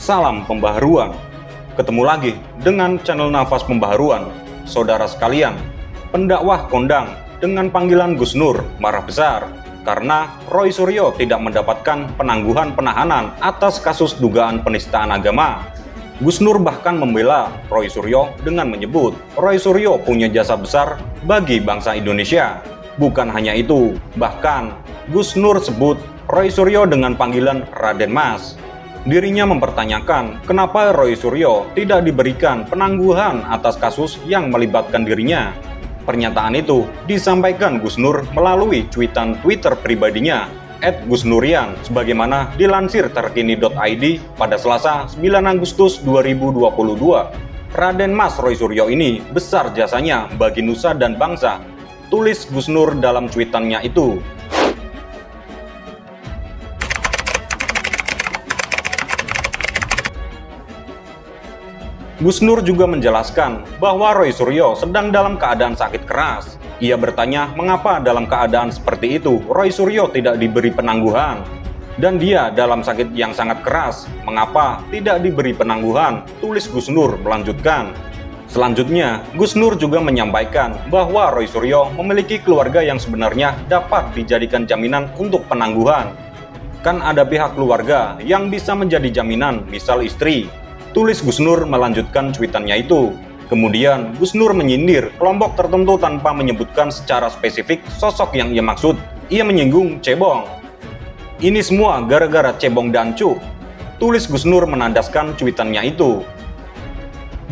Salam pembaharuan. Ketemu lagi dengan channel Nafas Pembaharuan. Saudara sekalian, pendakwah kondang dengan panggilan Gus Nur marah besar karena Roy Suryo tidak mendapatkan penangguhan penahanan atas kasus dugaan penistaan agama. Gus Nur bahkan membela Roy Suryo dengan menyebut Roy Suryo punya jasa besar bagi bangsa Indonesia. Bukan hanya itu, bahkan Gus Nur sebut Roy Suryo dengan panggilan Raden Mas. Dirinya mempertanyakan kenapa Roy Suryo tidak diberikan penangguhan atas kasus yang melibatkan dirinya. Pernyataan itu disampaikan Gus Nur melalui cuitan Twitter pribadinya @gusnurian sebagaimana dilansir terkini.id pada Selasa 9 Agustus 2022. Raden Mas Roy Suryo ini besar jasanya bagi nusa dan bangsa, tulis Gus Nur dalam cuitannya itu. Gus Nur juga menjelaskan bahwa Roy Suryo sedang dalam keadaan sakit keras. Ia bertanya mengapa dalam keadaan seperti itu Roy Suryo tidak diberi penangguhan. Dan dia dalam sakit yang sangat keras, mengapa tidak diberi penangguhan, tulis Gus Nur melanjutkan. Selanjutnya, Gus Nur juga menyampaikan bahwa Roy Suryo memiliki keluarga yang sebenarnya dapat dijadikan jaminan untuk penangguhan. Kan ada pihak keluarga yang bisa menjadi jaminan, misal istri, tulis Gus Nur melanjutkan cuitannya itu. Kemudian Gus Nur menyindir kelompok tertentu tanpa menyebutkan secara spesifik sosok yang ia maksud. Ia menyinggung cebong. Ini semua gara-gara cebong dan cu, tulis Gus Nur menandaskan cuitannya itu.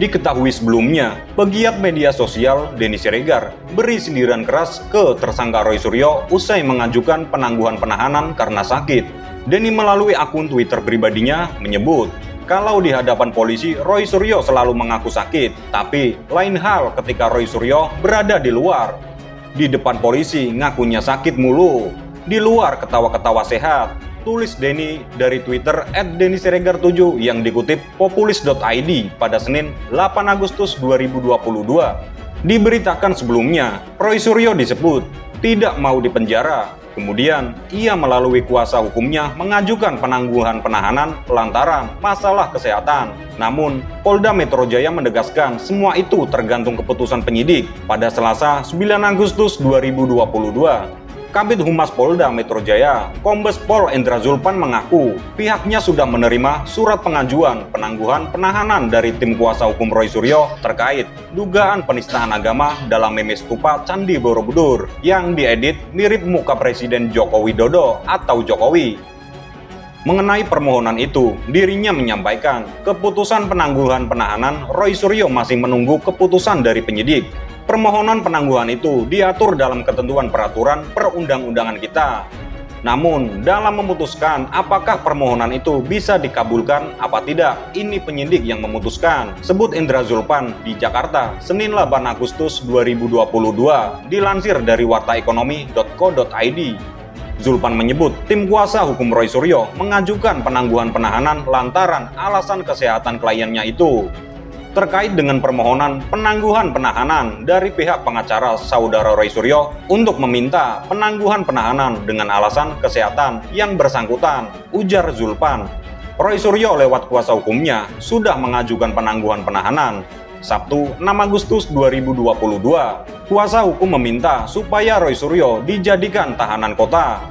Diketahui sebelumnya, pegiat media sosial Denny Siregar beri sindiran keras ke tersangka Roy Suryo usai mengajukan penangguhan penahanan karena sakit. Denny melalui akun Twitter pribadinya menyebut, kalau di hadapan polisi, Roy Suryo selalu mengaku sakit, tapi lain hal ketika Roy Suryo berada di luar. Di depan polisi ngakunya sakit mulu, di luar ketawa-ketawa sehat, tulis Denny dari Twitter @dennysiregar7 yang dikutip populis.id pada Senin 8 Agustus 2022. Diberitakan sebelumnya, Roy Suryo disebut tidak mau dipenjara. Kemudian, ia melalui kuasa hukumnya mengajukan penangguhan penahanan lantaran masalah kesehatan. Namun, Polda Metro Jaya menegaskan semua itu tergantung keputusan penyidik. Pada Selasa 9 Agustus 2022, Kabid Humas Polda Metro Jaya, Kombes Pol Endra Zulpan mengaku pihaknya sudah menerima surat pengajuan penangguhan penahanan dari tim kuasa hukum Roy Suryo terkait dugaan penistaan agama dalam meme stupa Candi Borobudur yang diedit mirip muka Presiden Joko Widodo atau Jokowi. Mengenai permohonan itu, dirinya menyampaikan keputusan penangguhan penahanan Roy Suryo masih menunggu keputusan dari penyidik. Permohonan penangguhan itu diatur dalam ketentuan peraturan perundang-undangan kita. Namun, dalam memutuskan apakah permohonan itu bisa dikabulkan apa tidak, ini penyidik yang memutuskan, sebut Endra Zulpan di Jakarta, Senin 8 Agustus 2022, dilansir dari wartaekonomi.co.id. Zulpan menyebut tim kuasa hukum Roy Suryo mengajukan penangguhan penahanan lantaran alasan kesehatan kliennya itu. Terkait dengan permohonan penangguhan penahanan dari pihak pengacara saudara Roy Suryo untuk meminta penangguhan penahanan dengan alasan kesehatan yang bersangkutan, ujar Zulpan. Roy Suryo lewat kuasa hukumnya sudah mengajukan penangguhan penahanan. Sabtu 6 Agustus 2022, kuasa hukum meminta supaya Roy Suryo dijadikan tahanan kota.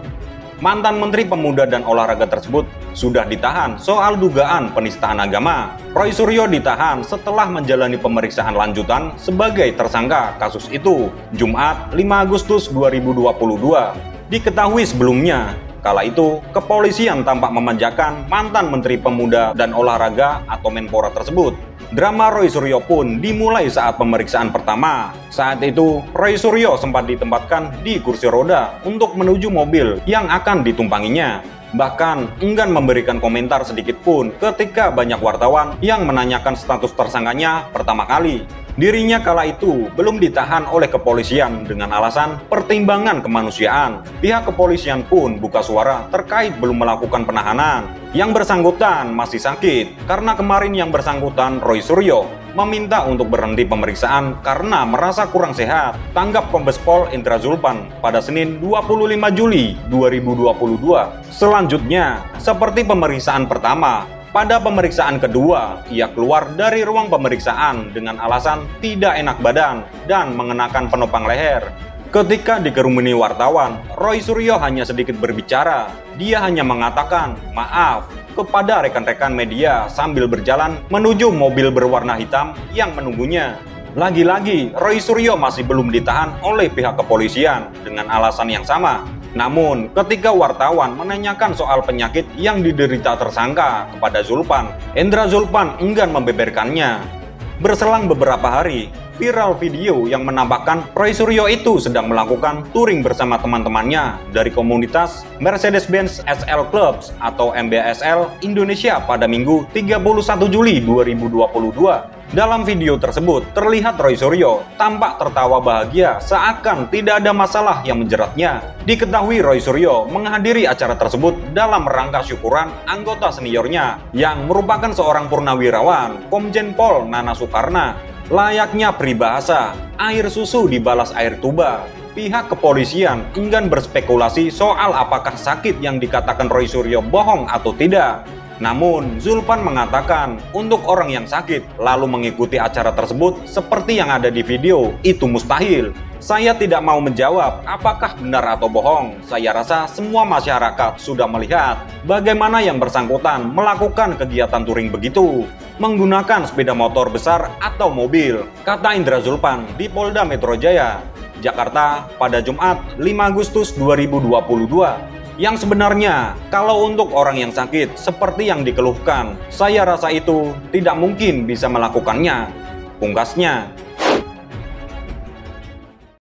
Mantan Menteri Pemuda dan Olahraga tersebut sudah ditahan soal dugaan penistaan agama. Roy Suryo ditahan setelah menjalani pemeriksaan lanjutan sebagai tersangka kasus itu, Jumat 5 Agustus 2022. Diketahui sebelumnya, kala itu kepolisian tampak memanjakan mantan Menteri Pemuda dan Olahraga atau Menpora tersebut. Drama Roy Suryo pun dimulai saat pemeriksaan pertama. Saat itu, Roy Suryo sempat ditempatkan di kursi roda untuk menuju mobil yang akan ditumpanginya. Bahkan enggan memberikan komentar sedikit pun ketika banyak wartawan yang menanyakan status tersangkanya pertama kali. Dirinya kala itu belum ditahan oleh kepolisian dengan alasan pertimbangan kemanusiaan. Pihak kepolisian pun buka suara terkait belum melakukan penahanan. Yang bersangkutan masih sakit karena kemarin yang bersangkutan Roy Suryo meminta untuk berhenti pemeriksaan karena merasa kurang sehat, tanggap Kombes Pol Endra Zulpan pada Senin 25 Juli 2022. Selanjutnya, seperti pemeriksaan pertama, Pada pemeriksaan kedua, ia keluar dari ruang pemeriksaan dengan alasan tidak enak badan dan mengenakan penopang leher. Ketika dikerumuni wartawan, Roy Suryo hanya sedikit berbicara. Dia hanya mengatakan maaf kepada rekan-rekan media sambil berjalan menuju mobil berwarna hitam yang menunggunya. Lagi-lagi, Roy Suryo masih belum ditahan oleh pihak kepolisian dengan alasan yang sama. Namun, ketika wartawan menanyakan soal penyakit yang diderita tersangka kepada Zulpan, Hendra Zulpan enggan membeberkannya. Berselang beberapa hari, viral video yang menampakkan Roy Suryo itu sedang melakukan touring bersama teman-temannya dari komunitas Mercedes-Benz SL Clubs atau MBSL Indonesia pada Minggu 31 Juli 2022. Dalam video tersebut, terlihat Roy Suryo tampak tertawa bahagia seakan tidak ada masalah yang menjeratnya. Diketahui Roy Suryo menghadiri acara tersebut dalam rangka syukuran anggota seniornya yang merupakan seorang purnawirawan, Komjen Pol Nana Soekarna. Layaknya peribahasa, air susu dibalas air tuba. Pihak kepolisian enggan berspekulasi soal apakah sakit yang dikatakan Roy Suryo bohong atau tidak. Namun, Zulpan mengatakan untuk orang yang sakit lalu mengikuti acara tersebut seperti yang ada di video, itu mustahil. Saya tidak mau menjawab apakah benar atau bohong. Saya rasa semua masyarakat sudah melihat bagaimana yang bersangkutan melakukan kegiatan touring begitu, menggunakan sepeda motor besar atau mobil, kata Indra Zulpan di Polda Metro Jaya, Jakarta pada Jumat 5 Agustus 2022. Yang sebenarnya, kalau untuk orang yang sakit seperti yang dikeluhkan, saya rasa itu tidak mungkin bisa melakukannya, pungkasnya.